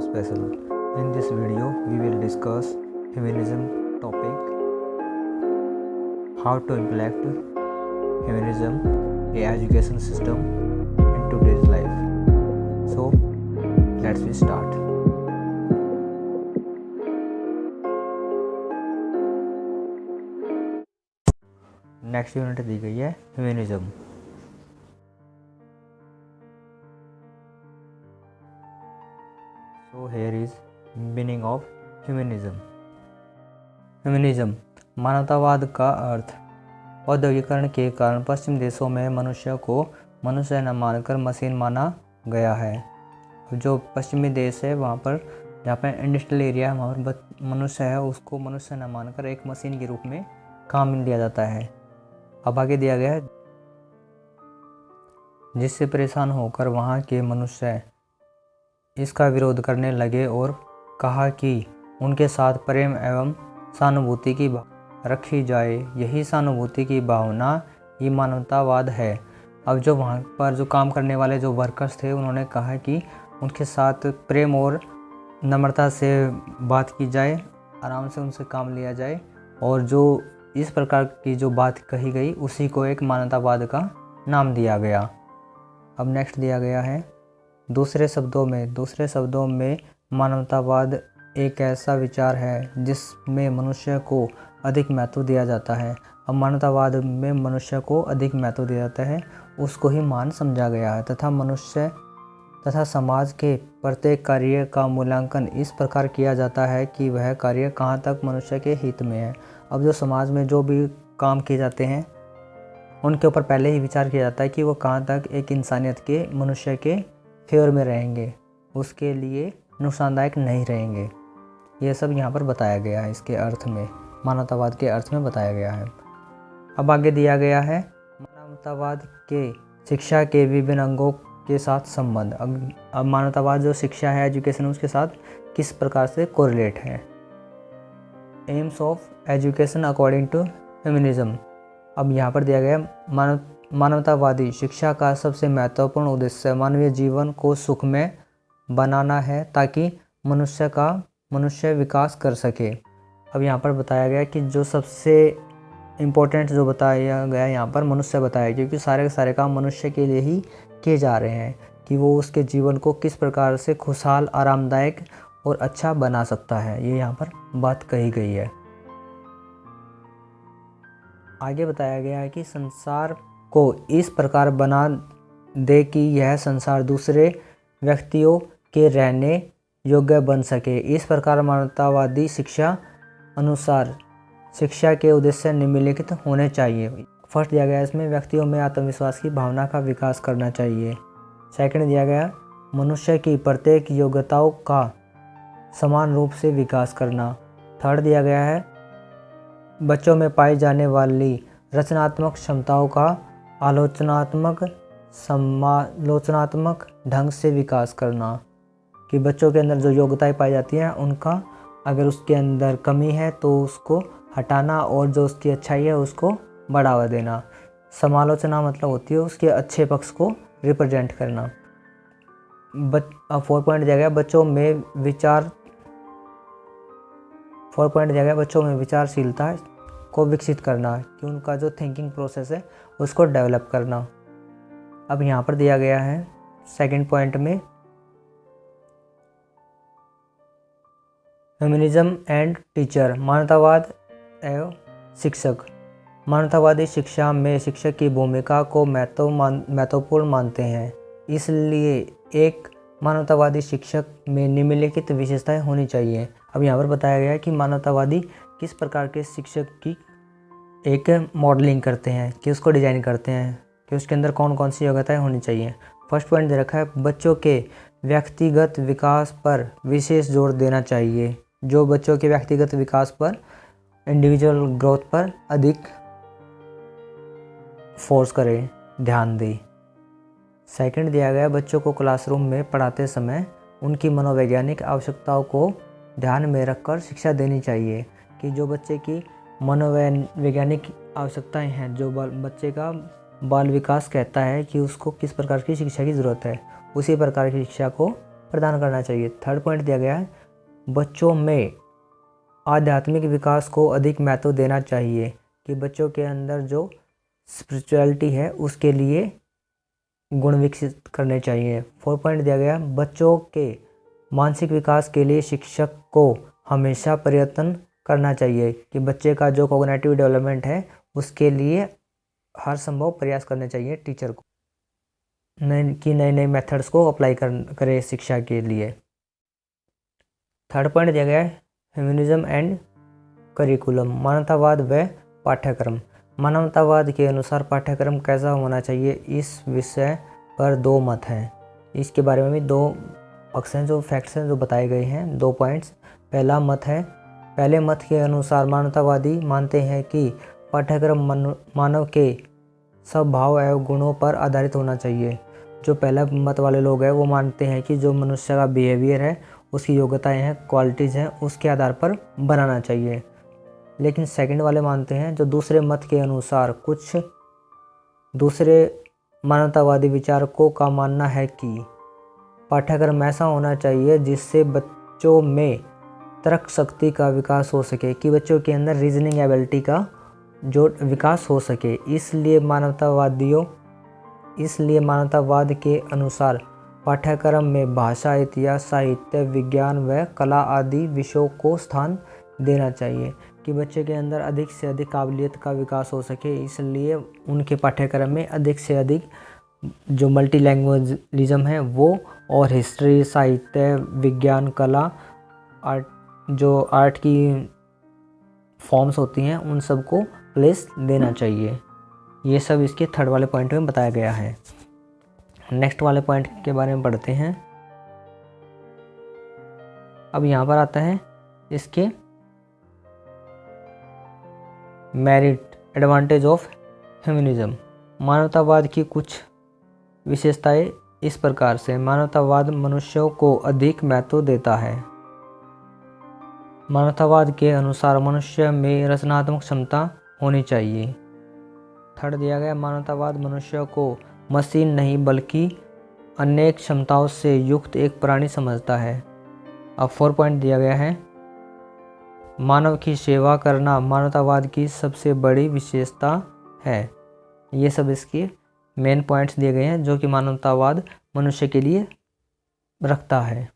special. In this video, we will discuss feminism topic, how to implement feminism in education system in today's life. So, let's start. Next unit दी गई है feminism. So here is meaning of feminism. Feminism मानवतावाद का अर्थ। औद्योगिकरण के कारण पश्चिम देशों में मनुष्य को मनुष्य न मानकर मशीन माना गया है। जो पश्चिमी देश है वहाँ पर, जहाँ पर इंडस्ट्रियल एरिया है, वहाँ पर मनुष्य है उसको मनुष्य न मानकर एक मशीन के रूप में काम लिया जाता है। अब आगे दिया गया है, जिससे परेशान होकर वहाँ के मनुष्य इसका विरोध करने लगे और कहा कि उनके साथ प्रेम एवं सहानुभूति की रखी जाए। यही सहानुभूति की भावना ही मानवतावाद है। अब जो वहाँ पर जो काम करने वाले जो वर्कर्स थे, उन्होंने कहा कि उनके साथ प्रेम और नम्रता से बात की जाए, आराम से उनसे काम लिया जाए, और जो इस प्रकार की जो बात कही गई उसी को एक मानवतावाद का नाम दिया गया। अब नेक्स्ट दिया गया है, दूसरे शब्दों में मानवतावाद एक ऐसा विचार है जिसमें मनुष्य को अधिक महत्व दिया जाता है। अब मानवतावाद में मनुष्य को अधिक महत्व दिया जाता है, उसको ही मान समझा गया है तथा मनुष्य तथा समाज के प्रत्येक कार्य का मूल्यांकन इस प्रकार किया जाता है कि वह कार्य कहाँ तक मनुष्य के हित में है। अब जो समाज में जो भी काम किए जाते हैं उनके ऊपर पहले ही विचार किया जाता है कि वो कहाँ तक एक इंसानियत के मनुष्य के फेवर में रहेंगे, उसके लिए नुकसानदायक नहीं रहेंगे। ये सब यहाँ पर बताया गया है, इसके अर्थ में, मानवतावाद के अर्थ में बताया गया है। अब आगे दिया गया है मानवतावाद के शिक्षा के विभिन्न अंगों के साथ संबंध। अब मानवतावाद जो शिक्षा है, एजुकेशन, उसके साथ किस प्रकार से कोरिलेट है। Aims of education according to feminism. अब यहाँ पर दिया गया मानवतावादी शिक्षा का सबसे महत्वपूर्ण उद्देश्य मानवीय जीवन को सुखमय बनाना है ताकि मनुष्य विकास कर सके। अब यहाँ पर बताया गया कि जो सबसे इम्पोर्टेंट जो बताया गया यहाँ पर मनुष्य बताया, क्योंकि सारे के सारे काम मनुष्य के लिए ही किए जा रहे हैं कि वो उसके जीवन को किस प्रकार से खुशहाल, आरामदायक और अच्छा बना सकता है। ये यहाँ पर बात कही गई है। आगे बताया गया है कि संसार को इस प्रकार बना दे कि यह संसार दूसरे व्यक्तियों के रहने योग्य बन सके। इस प्रकार मानवतावादी शिक्षा अनुसार शिक्षा के उद्देश्य निम्नलिखित होने चाहिए। फर्स्ट दिया गया इसमें व्यक्तियों में आत्मविश्वास की भावना का विकास करना चाहिए। सेकंड दिया गया मनुष्य की प्रत्येक योग्यताओं का समान रूप से विकास करना। थर्ड दिया गया है बच्चों में पाई जाने वाली रचनात्मक क्षमताओं का समालोचनात्मक ढंग से विकास करना, कि बच्चों के अंदर जो योग्यताएं पाई जाती हैं उनका अगर उसके अंदर कमी है तो उसको हटाना और जो उसकी अच्छाई है उसको बढ़ावा देना। समालोचना मतलब होती है उसके अच्छे पक्ष को रिप्रेजेंट करना। 4 पॉइंट दिया गया बच्चों में विचारशीलता को विकसित करना, कि उनका जो थिंकिंग प्रोसेस है उसको डेवलप करना। अब यहाँ पर दिया गया है सेकंड पॉइंट में फेमिनिज्म एंड टीचर, मानवतावाद एवं शिक्षक। मानवतावादी शिक्षा में शिक्षक की भूमिका को महत्वपूर्ण मानते हैं, इसलिए एक मानवतावादी शिक्षक में निम्नलिखित विशेषताएं होनी चाहिए। अब यहाँ पर बताया गया है कि मानवतावादी किस प्रकार के शिक्षक की एक मॉडलिंग करते हैं, कि उसको डिजाइन करते हैं, कि उसके अंदर कौन कौन सी योग्यताएं होनी चाहिए। फर्स्ट पॉइंट दे रखा है बच्चों के व्यक्तिगत विकास पर विशेष जोर देना चाहिए। जो बच्चों के व्यक्तिगत विकास पर, इंडिविजुअल ग्रोथ पर अधिक फोर्स करे, ध्यान दे। सेकंड दिया गया बच्चों को क्लासरूम में पढ़ाते समय उनकी मनोवैज्ञानिक आवश्यकताओं को ध्यान में रखकर शिक्षा देनी चाहिए, कि जो बच्चे की मनोवैज्ञानिक आवश्यकताएं हैं, जो बच्चे का बाल विकास कहता है कि उसको किस प्रकार की शिक्षा की ज़रूरत है, उसी प्रकार की शिक्षा को प्रदान करना चाहिए। थर्ड पॉइंट दिया गया है, बच्चों में आध्यात्मिक विकास को अधिक महत्व देना चाहिए, कि बच्चों के अंदर जो स्पिरिचुअलिटी है उसके लिए गुण विकसित करने चाहिए। 4 पॉइंट दिया गया, बच्चों के मानसिक विकास के लिए शिक्षक को हमेशा प्रयत्न करना चाहिए, कि बच्चे का जो कॉग्निटिव डेवलपमेंट है उसके लिए हर संभव प्रयास करने चाहिए टीचर को, नए नए मेथड्स को अप्लाई करे शिक्षा के लिए। थर्ड पॉइंट दिया गया है, ह्यूमनिज्म एंड करिकुलम, मानवतावाद व पाठ्यक्रम। मानवतावाद के अनुसार पाठ्यक्रम कैसा होना चाहिए, इस विषय पर 2 मत हैं। इसके बारे में भी 2 पक्ष हैं, जो फैक्ट्स हैं जो बताए गए हैं, 2 पॉइंट्स। पहले मत के अनुसार मानवतावादी मानते हैं कि पाठ्यक्रम मानव के स्वभाव एवं गुणों पर आधारित होना चाहिए। जो पहला मत वाले लोग हैं वो मानते हैं कि जो मनुष्य का बिहेवियर है, उसकी योग्यताएं हैं, क्वालिटीज़ हैं, उसके आधार पर बनाना चाहिए। लेकिन सेकंड वाले मानते हैं, जो दूसरे मत के अनुसार कुछ दूसरे मानवतावादी विचारकों का मानना है कि पाठ्यक्रम ऐसा होना चाहिए जिससे बच्चों में तर्क शक्ति का विकास हो सके, कि बच्चों के अंदर रीजनिंग एबिलिटी का जो विकास हो सके। इसलिए मानवतावाद के अनुसार पाठ्यक्रम में भाषा, इतिहास, साहित्य, विज्ञान व कला आदि विषयों को स्थान देना चाहिए, कि बच्चे के अंदर अधिक से अधिक काबिलियत का विकास हो सके। इसलिए उनके पाठ्यक्रम में अधिक से अधिक जो मल्टी लैंग्वेजलिज्म है वो, और हिस्ट्री, साहित्य, विज्ञान, कला, आर्ट की फॉर्म्स होती हैं उन सबको प्लेस देना चाहिए। ये सब इसके थर्ड वाले पॉइंट में बताया गया है। नेक्स्ट वाले पॉइंट के बारे में पढ़ते हैं। अब यहाँ पर आता है इसके मेरिट एडवांटेज ऑफ ह्यूमनिज्म। मानवतावाद की कुछ विशेषताएं इस प्रकार से, मानवतावाद मनुष्यों को अधिक महत्व देता है। मानवतावाद के अनुसार मनुष्य में रचनात्मक क्षमता होनी चाहिए। थर्ड दिया गया, मानवतावाद मनुष्य को मशीन नहीं बल्कि अनेक क्षमताओं से युक्त एक प्राणी समझता है। अब 4 पॉइंट दिया गया है, मानव की सेवा करना मानवतावाद की सबसे बड़ी विशेषता है। ये सब इसके मेन पॉइंट्स दिए गए हैं जो कि मानवतावाद मनुष्य के लिए रखता है।